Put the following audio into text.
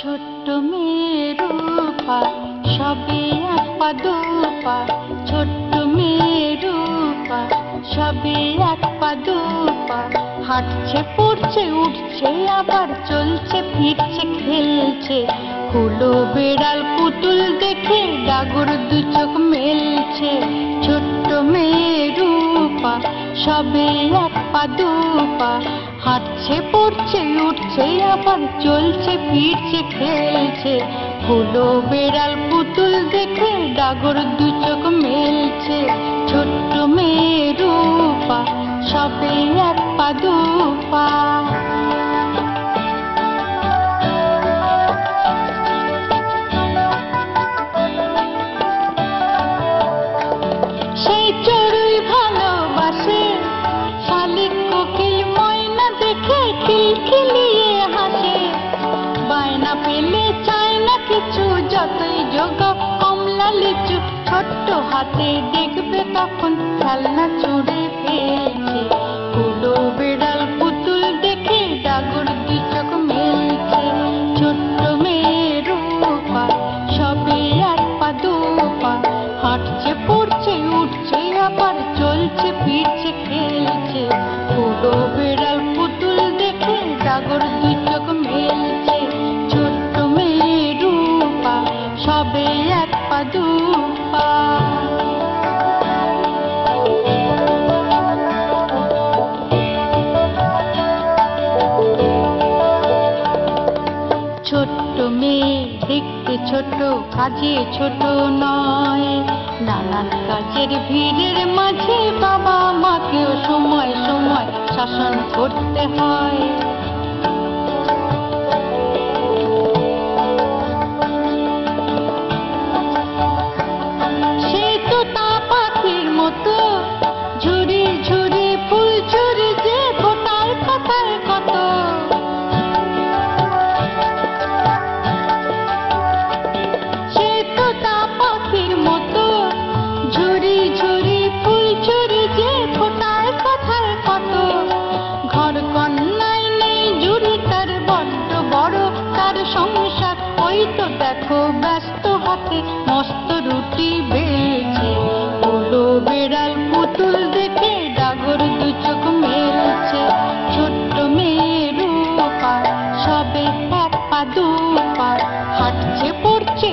ছোট্ট মেয়ে রূপা সবে এক পা দুপা, ছোট্ট মেয়ে রূপা সবে এক পা দুপা। হাঁটছে পড়ছে উঠছে আবার চলছে ফিরছে খেলছে, হুলো বেড়াল পুতুল দেখে ডাগর দু চোখ মেলছে। ছোট্ট মেয়ে রূপা সবে এক পা দুপা, হাঁটছে পড়ছে উঠছে আবার চলছে ফিরছে খেলছে, হুলো বেড়াল পুতুল দেখে ডাগর দু চোখ মেলছে। ছোট্ট মেয়ে রূপা সবে এক পা দুপা। সেই চড়ুই ভালোবাসে শালিক কোকিল ময়না দেখে খিলখিলিয়ে হাসে, বায়না পেলে চায় না কিছু যতই যোগাও কমলা লিচু, ছোট্ট হাতে দেখবে তখন খেলনা ছুঁড়ে ফেলছে, হুলো বেড়াল পুতুল দেখে ডাগর দু চোখ মেলছে। ছোট্ট মেয়ে রূপা সবে এক পা দুপা, হাঁটছে পড়ছে উঠছে আবার চলছে ফিরছে খেলছে, হুলো বেড়াল পুতুল দেখে ডাগর দু চোখ মেলছে। ছোট্ট মেয়ে রূপা সবে এক পা দুপা। ছোট্ট মেয়ে দেখতে ছোট কাজে ছোট নয়, নানান কাজের ভিড়ের মাঝে বাবা মাকেও সময় সময় শাসন করতে হয়। সে তো তা পাখির মতো ঝুড়ি ঝুড়ি ফুল ঝুড়ি যে ফোটার কথায় কত, সে তো তা পাখির মতো ঝুড়ি ঝুড়ি ফুল ঝুড়ি যে ফোটার কথায় কত। ঘর কন্যায় নেই ঝুড়ি তার বড্ড বড় তার সংসার, ওই তো দেখো ব্যস্ত হাতে মস্ত রুটি বেলছে, হুলো বেড়াল পুতুল দেখে ডাগর দু চোখ মেলছে। ছোট্ট মেয়ে রূপা সবে এক পা দুপা, হাঁটছে পড়ছে